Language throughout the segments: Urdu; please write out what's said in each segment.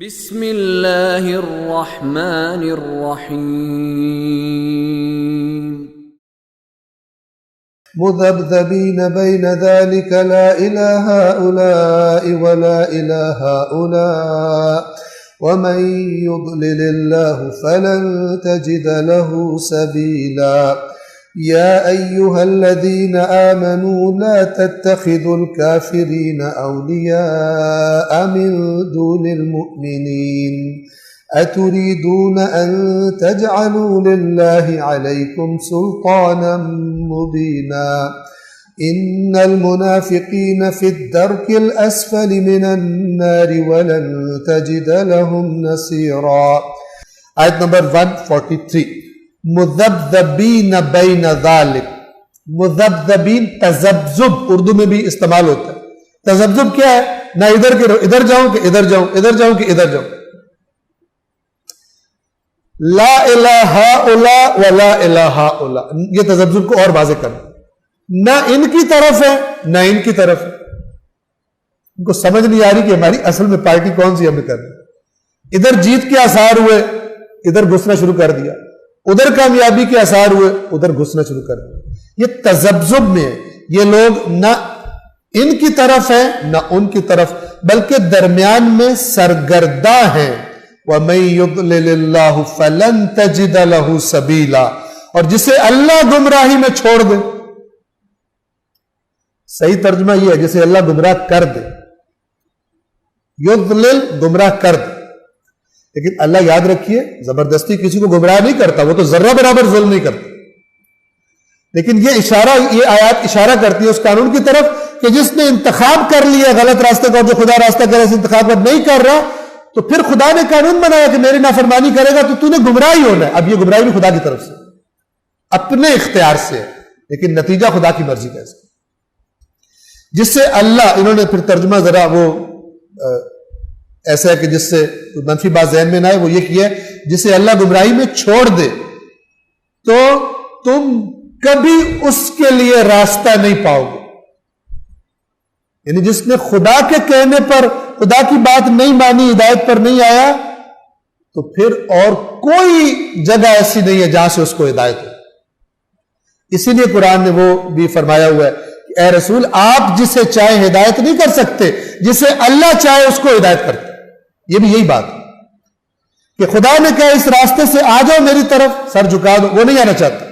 بسم اللہ الرحمن الرحیم مذبذبین بین ذلک لا الہ هؤلاء ولا الہ هؤلاء ومن يضلل الله فلن تجد له سبيلا يا أيها الذين آمنوا لا تتخذوا الكافرين أولياء من دون المؤمنين أتريدون أن تجعلوا لله عليكم سلطانا مبينا إن المنافقين في الدرك الأسفل من النار ولن تجد لهم نصيرا. آیت نمبر 143. مذبذبین بین ذالک. مذبذبین تذبذب اردو میں بھی استعمال ہوتا ہے. تذبذب کیا ہے؟ نہ ادھر جاؤں کہ ادھر جاؤں، ادھر جاؤں کہ ادھر جاؤں. لا الہ ہؤلاء ولا الہ ہؤلاء، یہ تذبذب کو اور واضح کرنا. نہ ان کی طرف ہے نہ ان کی طرف ہے. ان کو سمجھ نہیں آ رہی کہ ہماری اصل میں پارٹی کون سی ہمیں کرنی. ادھر جیت کے آثار ہوئے ادھر گھسنا شروع کر دیا، ادھر کامیابی کے آثار ہوئے ادھر گھسنا شروع کر دیا. یہ تذبذب میں ہے. یہ لوگ نہ ان کی طرف ہیں نہ ان کی طرف، بلکہ درمیان میں سرگرداں ہیں. وَمَن يُضْلِلِ اللَّهُ فَلَن تَجِدَ لَهُ سَبِيلًا، اور جسے اللہ گمراہی میں چھوڑ دے. صحیح ترجمہ یہ ہے جسے اللہ گمراہ کر دے. یضلل گمراہ کر دے. لیکن اللہ یاد رکھیے زبردستی کسی کو گمراہ نہیں کرتا، وہ تو ذرہ برابر ظلم نہیں کرتا. لیکن یہ آیات اشارہ کرتی ہے اس قانون کی طرف کہ جس نے انتخاب کر لیا غلط راستے کا، جو خدا راستہ کرے اس انتخاب پر نہیں کر رہا، تو پھر خدا نے قانون بنایا کہ میری نافرمانی کرے گا تو نے گمراہ ہی ہونا ہے. اب یہ گمراہی بھی خدا کی طرف سے اپنے اختیار سے ہے، لیکن نتیجہ خدا کی مرضی کا ہے. جس سے اللہ، انہوں نے پھر ترجمہ ذرا وہ ایسا ہے کہ جس سے منفی بات ذہن میں نہ آئے، وہ یہ کیا ہے جسے اللہ گمراہی میں چھوڑ دے تو تم کبھی اس کے لیے راستہ نہیں پاؤ گے. یعنی جس نے خدا کے کہنے پر خدا کی بات نہیں مانی، ہدایت پر نہیں آیا، تو پھر اور کوئی جگہ ایسی نہیں ہے جہاں سے اس کو ہدایت ہو. اسی لیے قرآن نے وہ بھی فرمایا ہوا ہے کہ اے رسول آپ جسے چاہے ہدایت نہیں کر سکتے، جسے اللہ چاہے اس کو ہدایت کرتے. یہ بھی یہی بات ہے کہ خدا نے کہا اس راستے سے آ جاؤ میری طرف، سر جھکا دو، وہ نہیں آنا چاہتا.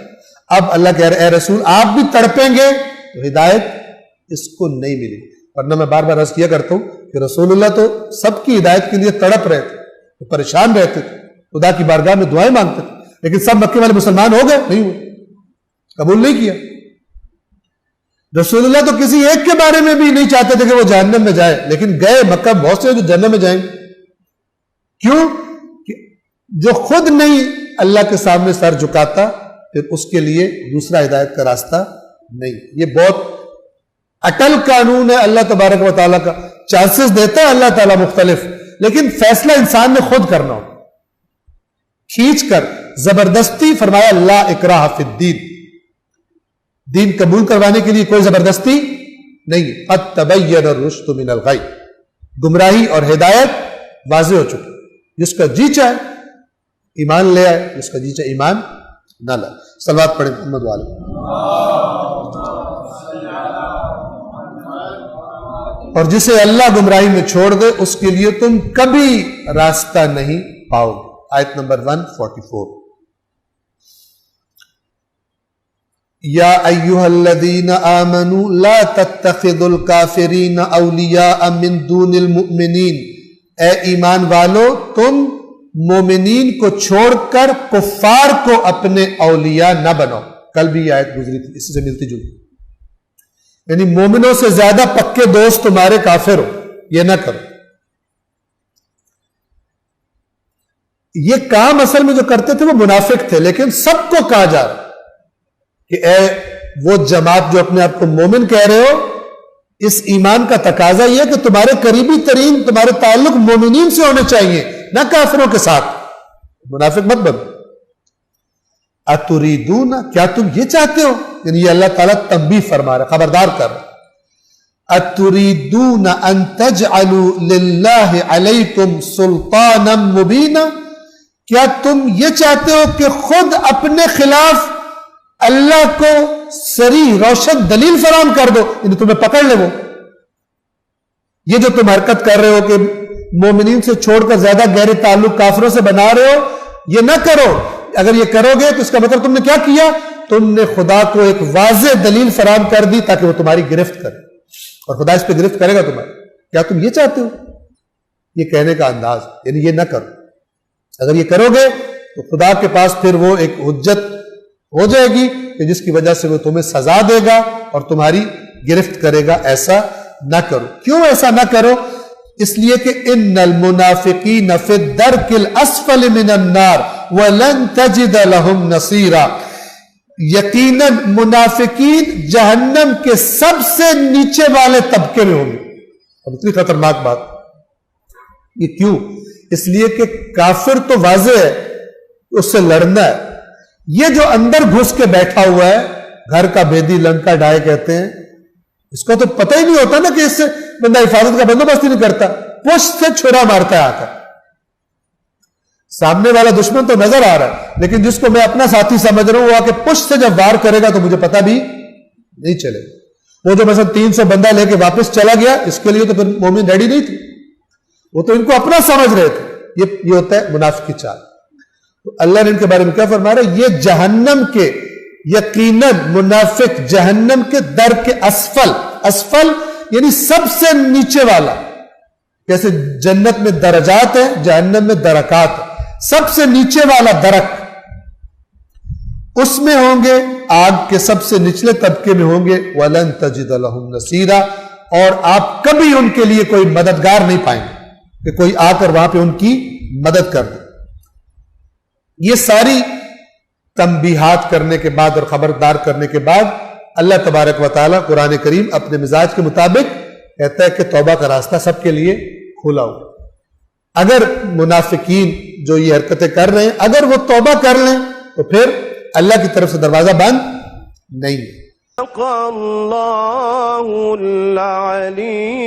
اب اللہ کہہ رہے اے رسول آپ بھی تڑپیں گے تو ہدایت اس کو نہیں ملے گی. ورنہ میں بار بار عرض کیا کرتا ہوں کہ رسول اللہ تو سب کی ہدایت کے لیے تڑپ رہے تھے، پریشان رہتے تھے، خدا کی بارگاہ میں دعائیں مانگتے تھے. لیکن سب مکے والے مسلمان ہو گئے؟ نہیں ہوئے، قبول نہیں کیا. رسول اللہ تو کسی ایک کے بارے میں بھی نہیں چاہتے تھے کہ وہ جہنم میں جائے، لیکن گئے. مکہ بہت سے جو جہنم میں جائیں. کیوں؟ کہ جو خود نہیں اللہ کے سامنے سر جھکاتا پھر اس کے لیے دوسرا ہدایت کا راستہ نہیں. یہ بہت اٹل قانون ہے اللہ تبارک و تعالیٰ کا. چانسز دیتا ہے اللہ تعالیٰ مختلف، لیکن فیصلہ انسان نے خود کرنا ہو. کھینچ کر زبردستی فرمایا لا اکراہ فی الدین، دین قبول کروانے کے لیے کوئی زبردستی نہیں. قد تبین الرشد من الغی، گمراہی اور ہدایت واضح ہو چکی. جس کا جی چاہے ایمان لے آئے، جس کا جی چاہے ایمان نہ لائے. صلوات پڑھیں محمد والے. اور جسے اللہ گمراہی میں چھوڑ دے اس کے لیے تم کبھی راستہ نہیں پاؤ گے. آیت نمبر 144. یا ایھا الذین آمنوا لا تتخذوا الکافرین اولیاء من دون المؤمنین، اے ایمان والو تم مومنین کو چھوڑ کر کفار کو اپنے اولیاء نہ بناؤ. کل بھی یہ آیت گزری تھی، اسی سے ملتی جلتی. یعنی مومنوں سے زیادہ پکے دوست تمہارے کافر ہو، یہ نہ کرو. یہ کام اصل میں جو کرتے تھے وہ منافق تھے، لیکن سب کو کہا جا رہا کہ اے وہ جماعت جو اپنے آپ کو مومن کہہ رہے ہو، اس ایمان کا تقاضا یہ کہ تمہارے قریبی ترین تمہارے تعلق مومنین سے ہونے چاہیے، نہ کافروں کے ساتھ. منافق مت بنو. اتریدون، کیا تم یہ چاہتے ہو؟ یعنی یہ اللہ تعالیٰ تنبیہ فرما رہا، خبردار کر رہا اتریدون ان تجعلوا للہ علیکم سلطانا مبینا، کیا تم یہ چاہتے ہو کہ خود اپنے خلاف اللہ کو صریح روشن دلیل فراہم کر دو، یعنی تمہیں پکڑ لے وہ؟ یہ جو تم حرکت کر رہے ہو کہ مومنین سے چھوڑ کر زیادہ گہرے تعلق کافروں سے بنا رہے ہو، یہ نہ کرو۔ اگر یہ کرو گے تو اس کا مطلب تم نے کیا کیا؟ تم نے خدا کو ایک واضح دلیل فراہم کر دی تاکہ وہ تمہاری گرفت کرے، اور خدا اس پہ گرفت کرے گا تمہاری۔ کیا تم یہ چاہتے ہو؟ یہ کہنے کا انداز، یعنی یہ نہ کرو۔ اگر یہ کرو گے تو خدا کے پاس پھر وہ ایک حجت ہو جائے گی کہ جس کی وجہ سے وہ تمہیں سزا دے گا اور تمہاری گرفت کرے گا۔ ایسا نہ کرو۔ کیوں ایسا نہ کرو؟ اس لیے کہ ان المنافقین فی الدرک الاسفل من النار ولن تجد لهم نصیرا، یقیناً منافقین جہنم کے سب سے نیچے والے طبقے میں ہوں گے۔ اب اتنی خطرناک بات، یہ کیوں؟ اس لیے کہ کافر تو واضح ہے، اس سے لڑنا ہے۔ یہ جو اندر گھس کے بیٹھا ہوا ہے، گھر کا بیدی لنکا ڈھائے کہتے ہیں، اس کو تو پتہ ہی نہیں ہوتا نا کہ اس سے بندہ حفاظت کا بندوبست ہی نہیں کرتا، پشت سے چھرا مارتا ہے آ کر۔ سامنے والا دشمن تو نظر آ رہا ہے، لیکن جس کو میں اپنا ساتھی سمجھ رہا ہوں وہ آ کے پشت سے جب وار کرے گا تو مجھے پتہ بھی نہیں چلے گا۔ وہ جو مثلا 300 بندہ لے کے واپس چلا گیا، اس کے لیے تو پھر مومن ریڈی نہیں تھی، وہ تو ان کو اپنا سمجھ رہے تھے۔ یہ ہوتا ہے منافق کی چال۔ تو اللہ نے ان کے بارے میں کیا فرما رہا ہے؟ یہ جہنم کے، یقیناً منافق جہنم کے در کے اسفل، اسفل یعنی سب سے نیچے والا، جیسے جنت میں درجات ہیں، جہنم میں درکات ہیں، سب سے نیچے والا درک، اس میں ہوں گے، آگ کے سب سے نچلے طبقے میں ہوں گے۔ وَلَن تَجِدَ لَهُمْ نَصِيرًا، اور آپ کبھی ان کے لیے کوئی مددگار نہیں پائیں گے کہ کوئی آ کر وہاں پہ ان کی مدد کر دے۔ یہ ساری تنبیہات کرنے کے بعد اور خبردار کرنے کے بعد اللہ تبارک و تعالیٰ قرآن کریم اپنے مزاج کے مطابق کہتا ہے کہ توبہ کا راستہ سب کے لیے کھلا ہوا۔ اگر منافقین جو یہ حرکتیں کر رہے ہیں اگر وہ توبہ کر لیں تو پھر اللہ کی طرف سے دروازہ بند نہیں ہے۔ اللہ العلی